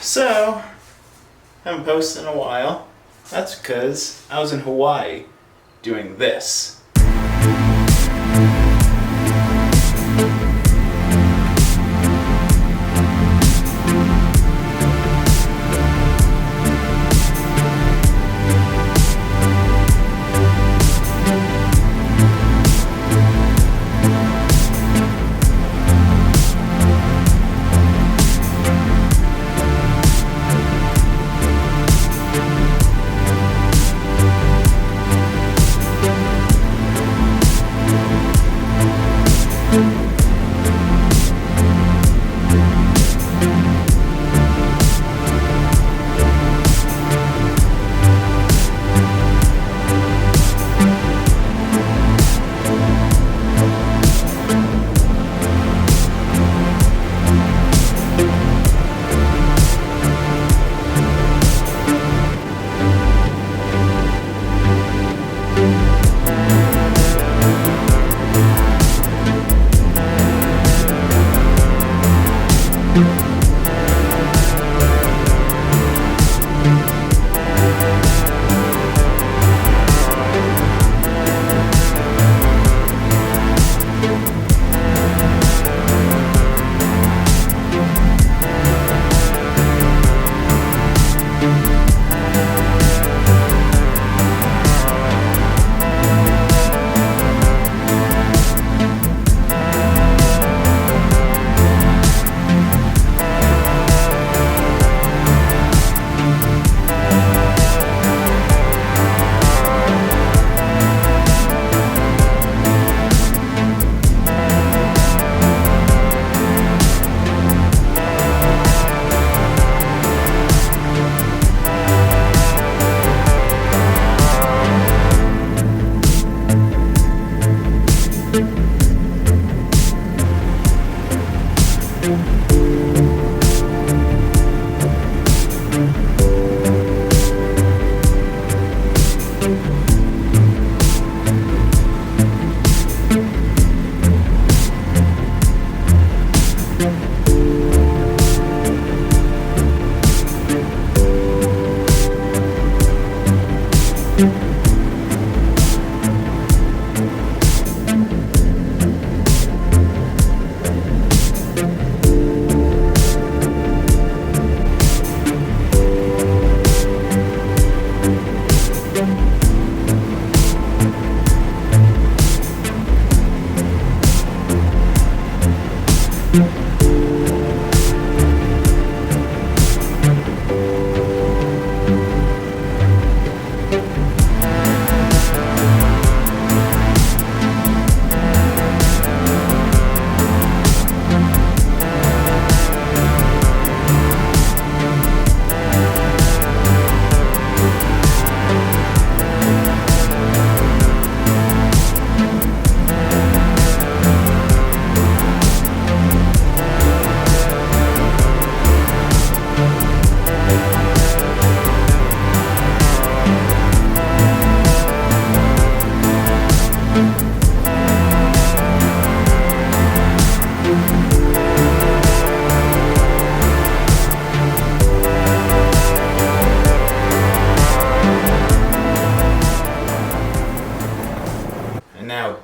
So, haven't posted in a while. That's because I was in Hawaii doing this.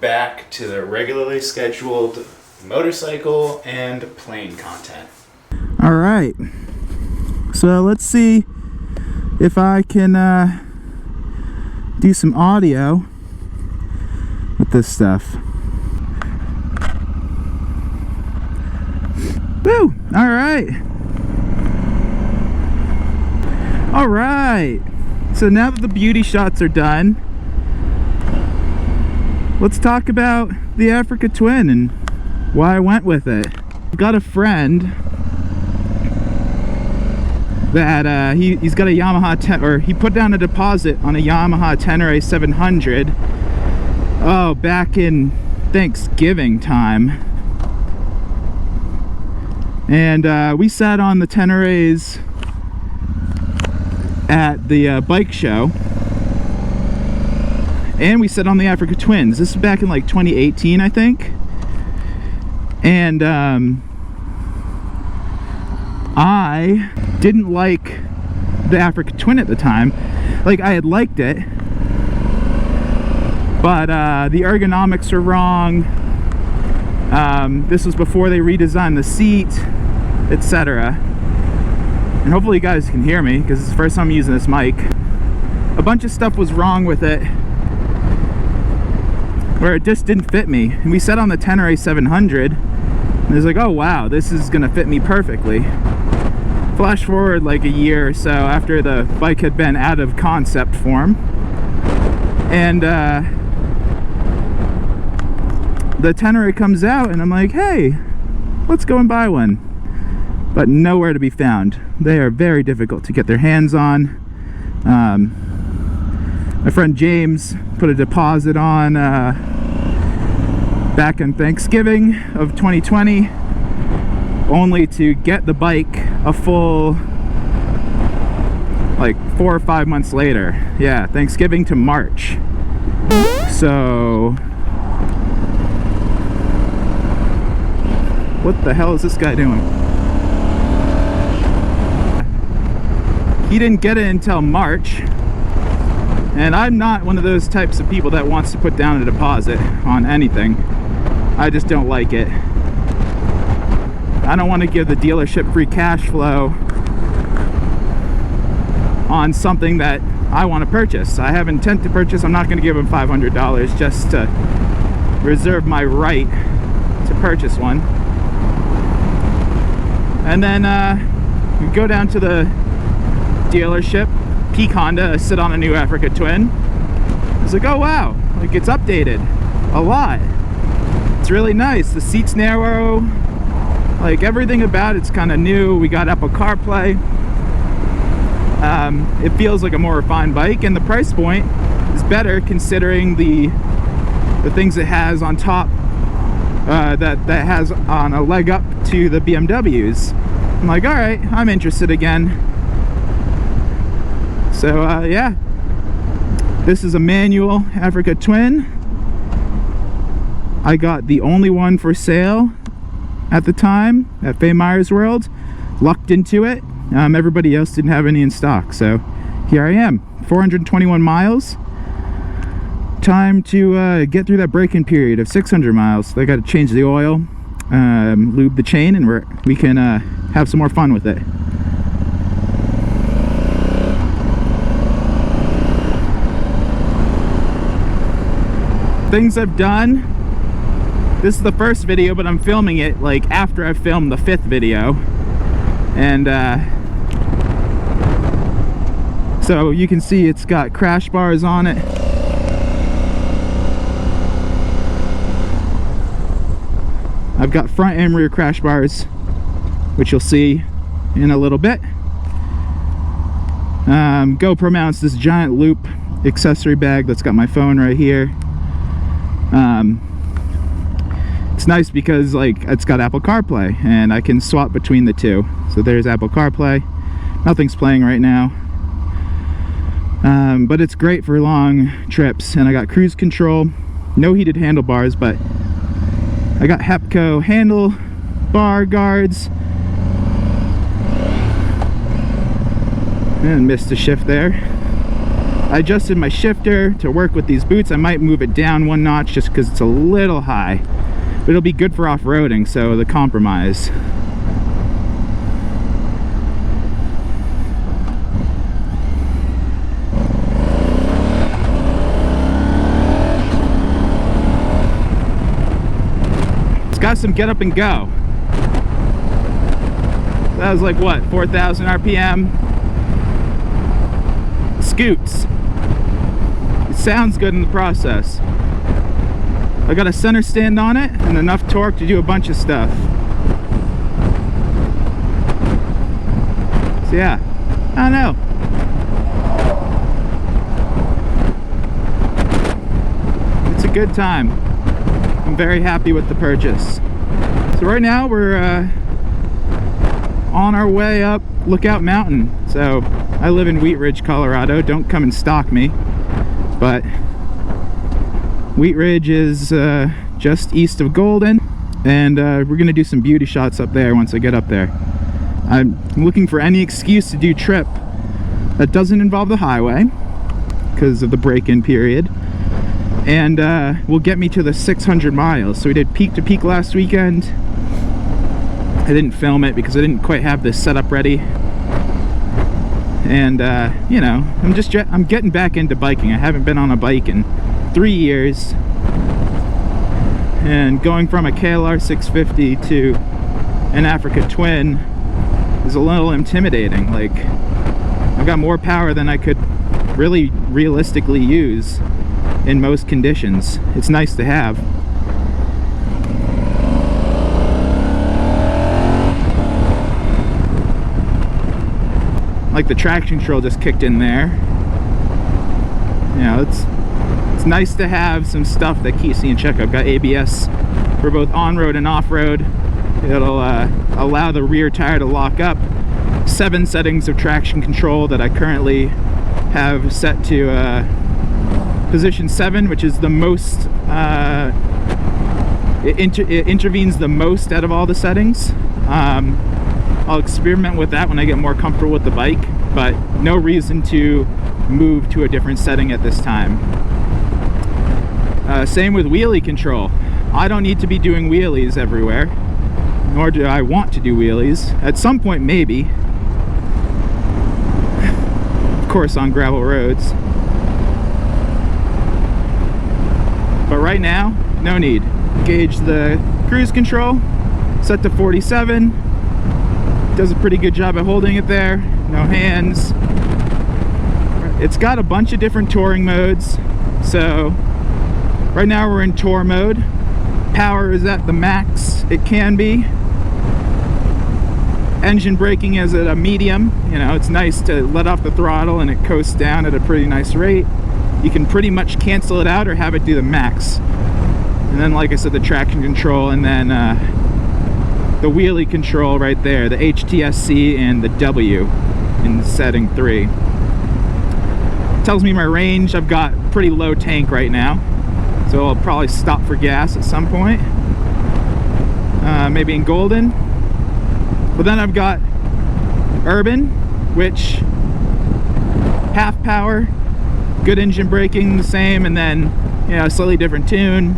Back to the regularly scheduled motorcycle and plane content. All right, so let's see if I can do some audio with this stuff. Woo! All right, so now that the beauty shots are done, let's talk about the Africa Twin and why I went with it. I've got a friend that he's got a Yamaha he put down a deposit on a Yamaha Tenere 700 back in Thanksgiving time, and we sat on the Teneres at the bike show, and we sat on the Africa Twins. This is back in like 2018, I think. And I didn't like the Africa Twin at the time. Like, I had liked it, but the ergonomics were wrong. This was before they redesigned the seat, etc. And hopefully you guys can hear me, because it's the first time I'm using this mic. A bunch of stuff was wrong with it, where it just didn't fit me. And we set on the Tenere 700, and it was like, oh wow, this is gonna fit me perfectly. Flash forward like a year or so after the bike had been out of concept form, and the Tenere comes out, and I'm like, hey, let's go and buy one. But nowhere to be found. They are very difficult to get their hands on. My friend James put a deposit on back on Thanksgiving of 2020, only to get the bike a full like 4 or 5 months later. Yeah, Thanksgiving to March. So what the hell is this guy doing? He didn't get it until March. And I'm not one of those types of people that wants to put down a deposit on anything. I just don't like it. I don't want to give the dealership free cash flow on something that I want to purchase. I have intent to purchase. I'm not going to give them $500 just to reserve my right to purchase one. And then we go down to the dealership, Peak Honda, sit on a new Africa Twin. It's like, oh wow, like it's updated a lot. It's really nice. The seat's narrow, like everything about it's kind of new. We got Apple CarPlay. It feels like a more refined bike, and the price point is better considering the things it has on top, that has on a leg up to the BMWs. I'm like, all right, I'm interested again. So yeah, this is a manual Africa Twin. I got the only one for sale at the time at Faye Myers World. Lucked into it. Everybody else didn't have any in stock, so here I am. 421 miles. Time to get through that break-in period of 600 miles. I got to change the oil, lube the chain, and we can have some more fun with it. Things I've done. This is the first video, but I'm filming it like after I've filmed the 5th video. And so you can see it's got crash bars on it. I've got front and rear crash bars, which you'll see in a little bit. GoPro mounts this giant loop accessory bag that's got my phone right here. It's nice because like it's got Apple CarPlay and I can swap between the two. So there's Apple CarPlay. Nothing's playing right now, but it's great for long trips. And I got cruise control, no heated handlebars, but I got Hepco handle bar guards. And missed a shift there. I adjusted my shifter to work with these boots. I might move it down 1 notch just because it's a little high, but it'll be good for off-roading, so the compromise. It's got some get up and go. That was like what, 4,000 RPM? Scoots. It sounds good in the process. I got a center stand on it and enough torque to do a bunch of stuff. So yeah, I don't know. It's a good time. I'm very happy with the purchase. So right now we're on our way up Lookout Mountain. So I live in Wheat Ridge, Colorado. Don't come and stalk me, but Wheat Ridge is just east of Golden, and we're gonna do some beauty shots up there once I get up there. I'm looking for any excuse to do a trip that doesn't involve the highway because of the break-in period, and will get me to the 600 miles. So we did peak to peak last weekend. I didn't film it because I didn't quite have this setup ready, and you know, I'm getting back into biking. I haven't been on a bike in 3 years, and going from a KLR 650 to an Africa Twin is a little intimidating. Like, I've got more power than I could really realistically use in most conditions. It's nice to have. Like, the traction control just kicked in there. You know, it's nice to have some stuff that keeps me in check. I've got ABS for both on-road and off-road. It'll allow the rear tire to lock up. 7 settings of traction control that I currently have set to position 7, which is the most, it intervenes the most out of all the settings. I'll experiment with that when I get more comfortable with the bike, but no reason to move to a different setting at this time. Same with wheelie control. I don't need to be doing wheelies everywhere, nor do I want to do wheelies. At some point, maybe. Of course, on gravel roads. But right now, no need. Gauge the cruise control, set to 47. Does a pretty good job at holding it there. No hands. It's got a bunch of different touring modes. So right now we're in tour mode. Power is at the max it can be. Engine braking is at a medium. You know, it's nice to let off the throttle and it coasts down at a pretty nice rate. You can pretty much cancel it out or have it do the max. And then, like I said, the traction control, and then the wheelie control right there, the HTSC and the W in setting 3. Tells me my range. I've got pretty low tank right now, so I'll probably stop for gas at some point, maybe in Golden. But then I've got Urban, which half power, good engine braking, the same, and then, you know, a slightly different tune.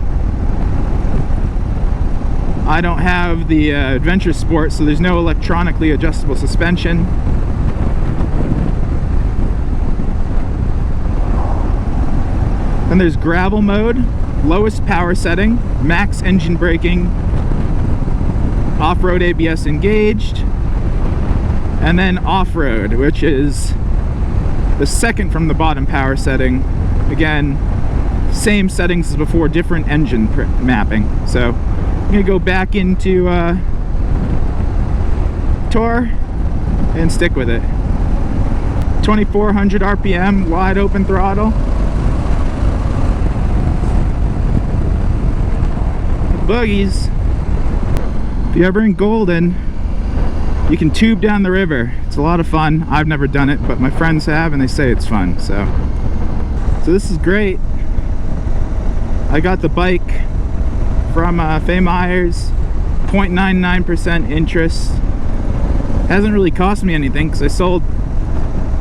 I don't have the Adventure Sport, so there's no electronically adjustable suspension. Then there's gravel mode, lowest power setting, max engine braking, off-road ABS engaged, and then off-road, which is the second from the bottom power setting. Again, same settings as before, different engine mapping. So I'm gonna go back into Tour and stick with it. 2400 RPM, wide open throttle. Boogies. If you're ever in Golden, you can tube down the river. It's a lot of fun. I've never done it, but my friends have, and they say it's fun. So this is great. I got the bike from Faye Myers, 0.99% interest. Hasn't really cost me anything because I sold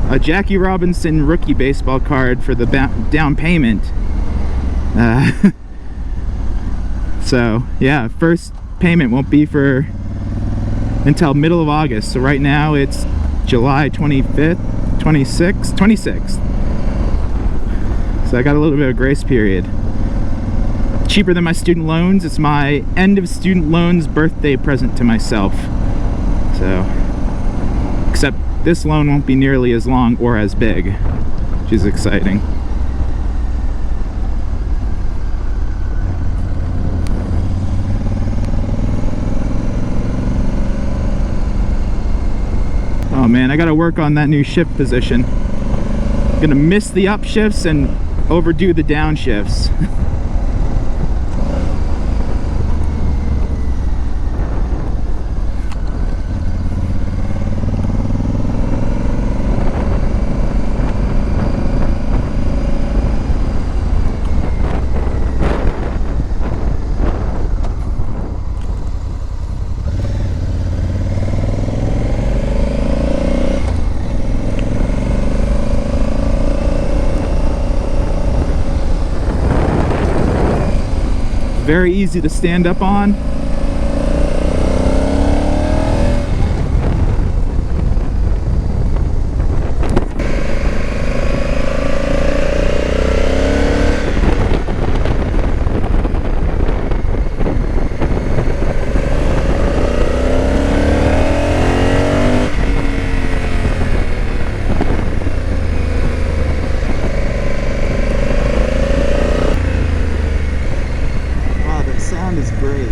a Jackie Robinson rookie baseball card for the down payment. So yeah, first payment won't be for until middle of August. So right now it's July 25th, 26th. So I got a little bit of grace period. Cheaper than my student loans. It's my end of student loans birthday present to myself. So, except this loan won't be nearly as long or as big, which is exciting. Oh man, I gotta work on that new shift position. I'm gonna miss the upshifts and overdo the downshifts. very easy to stand up on. Is great.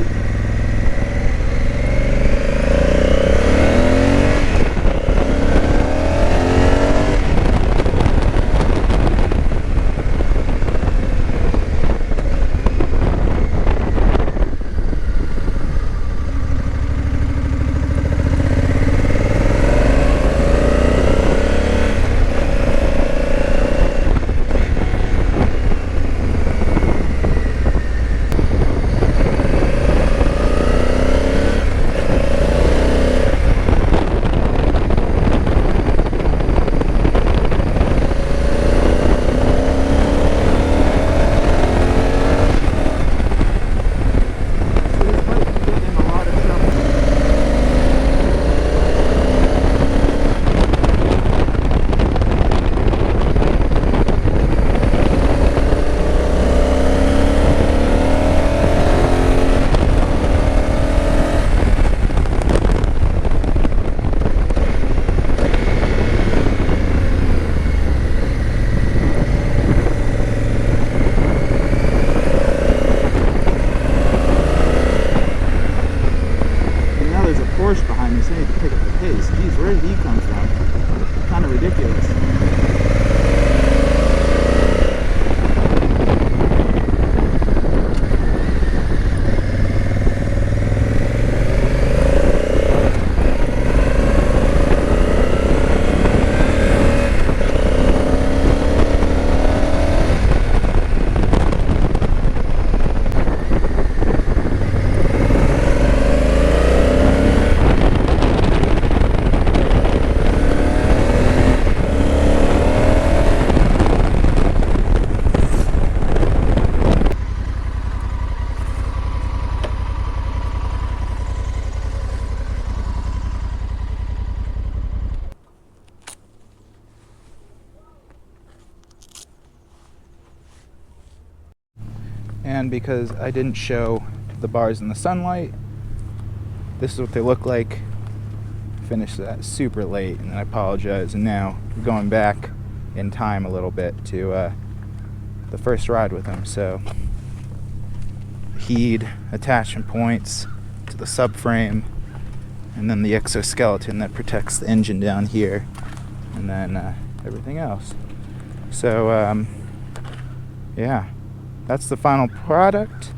Behind me, so I need to pick up the pace. Geez, where did he come from? Kind of ridiculous. And because I didn't show the bars in the sunlight, this is what they look like. Finished that super late, and I apologize. And now we're going back in time a little bit to the first ride with him. So heat attachment points to the subframe, and then the exoskeleton that protects the engine down here, and then everything else. So yeah, that's the final product.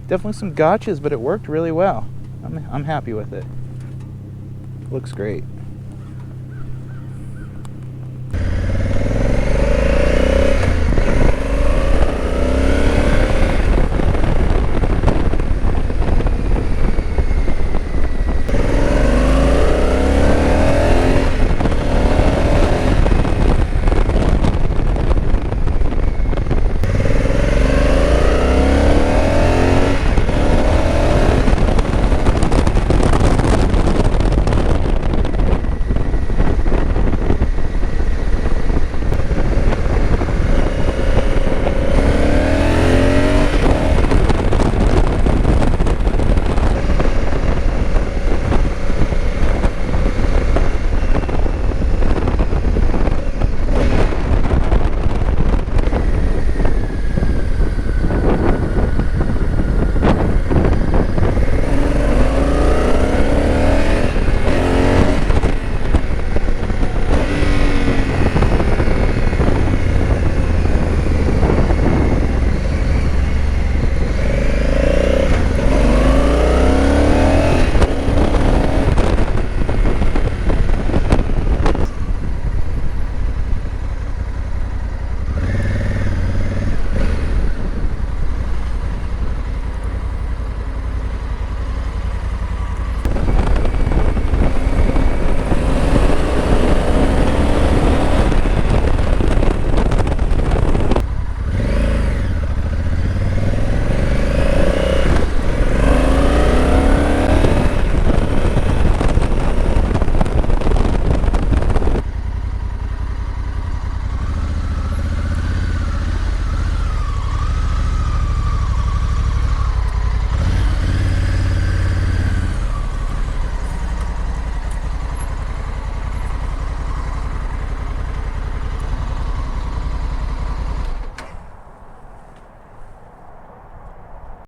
Definitely some gotchas, but it worked really well. I'm happy with it. Looks great.